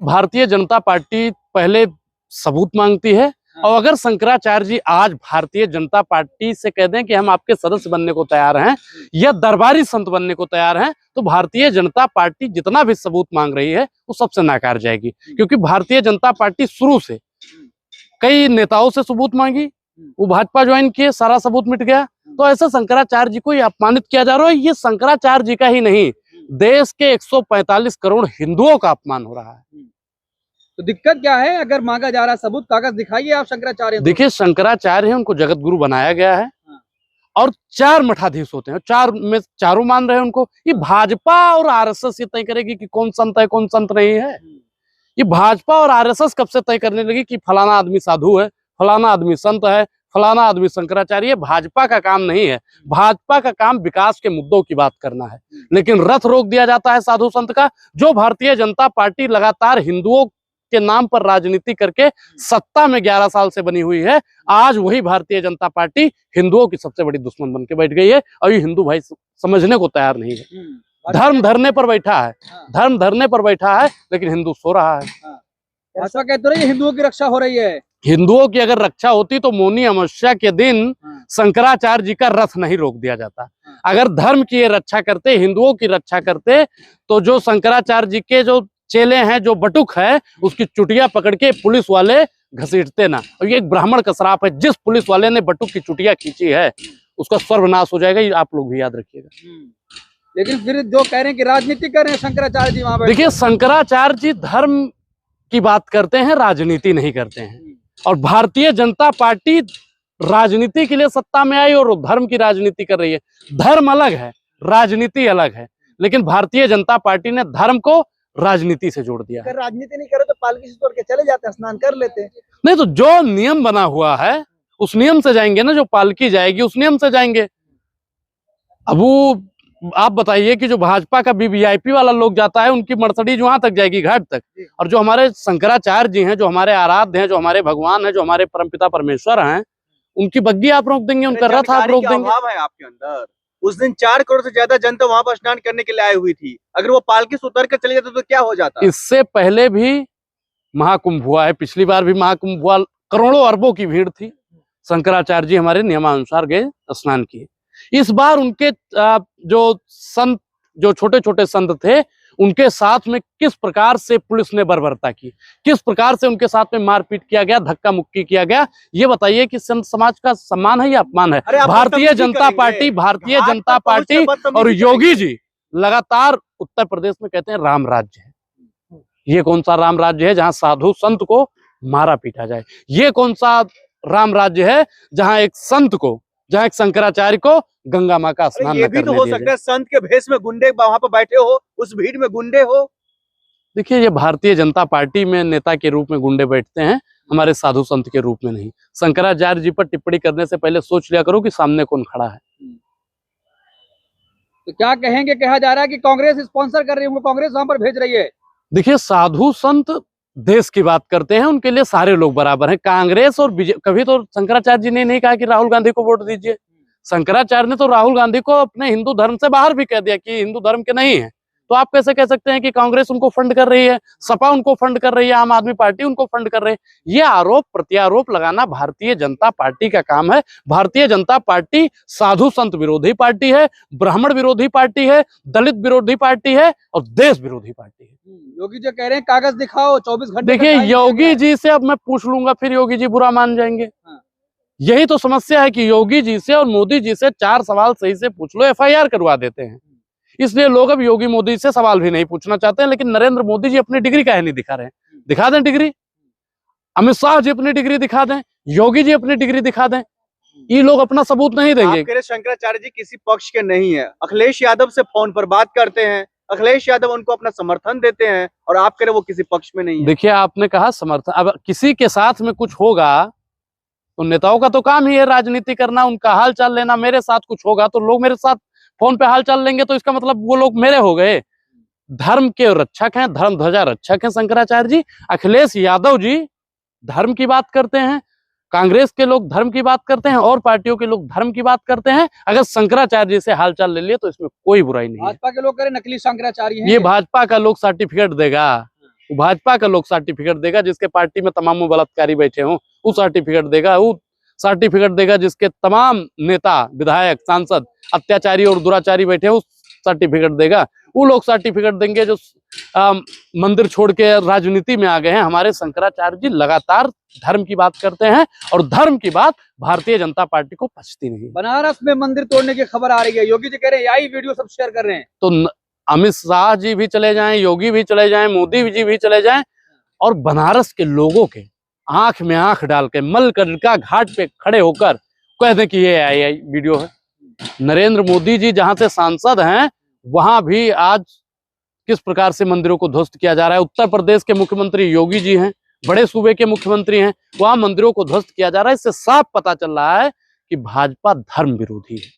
Bharatiya Janata party पहले सबूत मांगती है और अगर शंकराचार्य जी आज भारतीय जनता पार्टी से कह दें कि हम आपके सदस्य बनने को तैयार हैं या दरबारी संत बनने को तैयार हैं, तो भारतीय जनता पार्टी जितना भी सबूत मांग रही है वो सबसे नाकार जाएगी। क्योंकि भारतीय जनता पार्टी शुरू से कई नेताओं से सबूत मांगी, वो भाजपा ज्वाइन किए, सारा सबूत मिट गया। तो ऐसा शंकराचार्य जी को ये अपमानित किया जा रहा है। ये शंकराचार्य जी का ही नहीं, देश के 145 करोड़ हिंदुओं का अपमान हो रहा है। तो दिक्कत क्या है? अगर मांगा जा रहा है सबूत, कागज दिखाइए आप शंकराचार्य। देखिए, शंकराचार्य है, उनको जगत गुरु बनाया गया है और 4 मठाधीश होते हैं, 4 में चारों मान रहे हैं उनको। ये भाजपा और आरएसएस ये तय करेगी कि कौन संत है कौन संत नहीं है। ये भाजपा और आरएसएस कब से तय करने लगी कि फलाना आदमी साधु है, फलाना आदमी संत है, फलाना आदमी शंकराचार्य। भाजपा का काम नहीं है। भाजपा का काम विकास के मुद्दों की बात करना है, लेकिन रथ रोक दिया जाता है साधु संत का। जो भारतीय जनता पार्टी लगातार हिंदुओं के नाम पर राजनीति करके सत्ता में 11 साल से बनी हुई है, आज वही भारतीय जनता पार्टी हिंदुओं की सबसे बड़ी दुश्मन बन के बैठ गई है। और ये हिंदू भाई समझने को तैयार नहीं है। धर्म धरने पर बैठा है, धर्म धरने पर बैठा है, लेकिन हिंदू सो रहा है। ऐसा कहते रहे हिंदुओं की रक्षा हो रही है। हिंदुओं की अगर रक्षा होती तो मौनी अमावस्या के दिन शंकराचार्य जी का रथ नहीं रोक दिया जाता। अगर धर्म की रक्षा करते, हिंदुओं की रक्षा करते, तो जो शंकराचार्य जी के जो चेले हैं, जो बटुक है, उसकी चुटिया पकड़ के पुलिस वाले घसीटते ना। और ये एक ब्राह्मण का श्राप है, जिस पुलिस वाले ने बटुक की चुटिया खींची है उसका सर्वनाश हो जाएगा। ये आप लोग भी याद रखिएगा। लेकिन फिर जो कह रहे हैं कि राजनीति कर रहे हैं शंकराचार्य जी वहां पर। देखिए, शंकराचार्य जी धर्म की बात करते हैं, राजनीति नहीं करते हैं। और भारतीय जनता पार्टी राजनीति के लिए सत्ता में आई और धर्म की राजनीति कर रही है। धर्म अलग है, राजनीति अलग है, लेकिन भारतीय जनता पार्टी ने धर्म को राजनीति से जोड़ दिया। अगर राजनीति नहीं करे तो पालकी से तोड़ के चले जाते हैं, स्नान कर लेते हैं। नहीं तो जो नियम बना हुआ है उस नियम से जाएंगे ना, जो पालकी जाएगी उस नियम से जाएंगे। अब वो आप बताइए कि जो भाजपा का वीवीआईपी वाला लोग जाता है, उनकी मर्सिडीज वहां तक जाएगी, घाट तक। और जो हमारे शंकराचार्य जी हैं, जो हमारे आराध्य हैं, जो हमारे भगवान हैं, जो हमारे परमपिता परमेश्वर हैं, उनकी बग्गी आप रोक देंगे, उनका रथ आप रोक देंगे। अभाव है आपके अंदर। उस दिन 4 करोड़ से ज्यादा जनता वहां पर स्नान करने के लिए आई हुई थी। अगर वो पालकी से उतर कर चले जाते तो क्या हो जाता? इससे पहले भी महाकुंभ हुआ है, पिछली बार भी महाकुंभ हुआ, करोड़ों अरबों की भीड़ थी। शंकराचार्य जी हमारे नियमानुसार गए, स्नान किए। इस बार उनके जो संत, जो छोटे छोटे संत थे, उनके साथ में किस प्रकार से पुलिस ने बर्बरता की, किस प्रकार से उनके साथ में मारपीट किया गया, धक्का मुक्की किया गया, ये बताइए कि संत समाज का सम्मान है या अपमान है? भारतीय जनता पार्टी और योगी जी लगातार उत्तर प्रदेश में कहते हैं राम राज्य है। ये कौन सा राम राज्य है जहां साधु संत को मारा पीटा जाए? ये कौन सा राम राज्य है जहां एक संत को, जहां एक शंकराचार्य को गंगा माँ का स्नान ये भी तो हो सकता है संत के भेष में गुंडे वहां पर बैठे हो, उस भीड़ में गुंडे हो। देखिए, ये भारतीय जनता पार्टी में नेता के रूप में गुंडे बैठते हैं, हमारे साधु संत के रूप में नहीं। शंकराचार्य जी पर टिप्पणी करने से पहले सोच लिया करो कि सामने कौन खड़ा है। तो क्या कहेंगे? कहा जा रहा है कि कांग्रेस स्पॉन्सर कर रही है, कांग्रेस वहां पर भेज रही है। देखिए, साधु संत देश की बात करते हैं, उनके लिए सारे लोग बराबर हैं। कांग्रेस और बीजेपी, कभी तो शंकराचार्य जी ने नहीं कहा कि राहुल गांधी को वोट दीजिए। शंकराचार्य ने तो राहुल गांधी को अपने हिंदू धर्म से बाहर भी कह दिया कि हिंदू धर्म के नहीं है। तो आप कैसे कह सकते हैं कि कांग्रेस उनको फंड कर रही है, सपा उनको फंड कर रही है, आम आदमी पार्टी उनको फंड कर रही है? ये आरोप प्रत्यारोप लगाना भारतीय जनता पार्टी का काम है। भारतीय जनता पार्टी साधु संत विरोधी पार्टी है, ब्राह्मण विरोधी पार्टी है, दलित विरोधी पार्टी है और देश विरोधी पार्टी है। योगी जी कह रहे हैं कागज दिखाओ, 24 घंटे। देखिए, योगी जी से अब मैं पूछ लूंगा, फिर योगी जी बुरा मान जाएंगे। यही तो समस्या है कि योगी जी से और मोदी जी से 4 सवाल सही से पूछ लो, एफआईआर करवा देते हैं। इसलिए लोग अब योगी मोदी से सवाल भी नहीं पूछना चाहते हैं। लेकिन नरेंद्र मोदी जी अपनी डिग्री काहे नहीं दिखा रहे हैं? दिखा दें डिग्री। अमित शाह जी अपनी डिग्री दिखा दें, योगी जी अपनी डिग्री दिखा दें। ये लोग अपना सबूत नहीं देंगे। आपके शंकराचार्य जी किसी पक्ष के नहीं है। अखिलेश यादव से फोन पर बात करते हैं, अखिलेश यादव उनको अपना समर्थन देते हैं, और आप कह रहे वो किसी पक्ष में नहीं है। देखिए, आपने कहा समर्थन, अब किसी के साथ में कुछ होगा तो नेताओं का तो काम ही है राजनीति करना, उनका हाल चाल लेना। मेरे साथ कुछ होगा तो लोग मेरे साथ फोन पे हाल चाल लेंगे, तो इसका मतलब वो लोग मेरे हो गए। धर्म के रक्षक हैं, धर्म ध्वजा रक्षक हैं शंकराचार्य जी। अखिलेश यादव जी धर्म की बात करते हैं, कांग्रेस के लोग धर्म की बात करते हैं, और पार्टियों के लोग धर्म की बात करते हैं। अगर शंकराचार्य जी से हाल चाल ले लिए तो इसमें कोई बुराई नहीं है। भाजपा के लोग कह रहे नकली शंकराचार्य हैं। ये भाजपा का लोग सर्टिफिकेट देगा, वो भाजपा का लोग सर्टिफिकेट देगा जिसके पार्टी में तमाम बलात्कारी बैठे हों, वो सर्टिफिकेट देगा। वो सर्टिफिकेट देगा जिसके तमाम नेता, विधायक, सांसद अत्याचारी और दुराचारी बैठे हैं, वो सर्टिफिकेट देगा। वो लोग सर्टिफिकेट देंगे जो मंदिर छोड़ के राजनीति में आ गए हैं। हमारे शंकराचार्य जी लगातार धर्म की बात करते हैं और धर्म की बात भारतीय जनता पार्टी को पचती नहीं। बनारस में मंदिर तोड़ने की खबर आ रही है, योगी जी कह रहे हैं यही वीडियो सब शेयर कर रहे हैं। तो अमित शाह जी भी चले जाएं, योगी भी चले जाएं, मोदी जी भी चले जाएं और बनारस के लोगों के आंख में आंख डाल के मलकनका घाट पे खड़े होकर कह दें कि ये आई वीडियो है। नरेंद्र मोदी जी जहां से सांसद हैं वहां भी आज किस प्रकार से मंदिरों को ध्वस्त किया जा रहा है। उत्तर प्रदेश के मुख्यमंत्री योगी जी हैं, बड़े सूबे के मुख्यमंत्री हैं, वहां मंदिरों को ध्वस्त किया जा रहा है। इससे साफ पता चल रहा है कि भाजपा धर्म विरोधी है।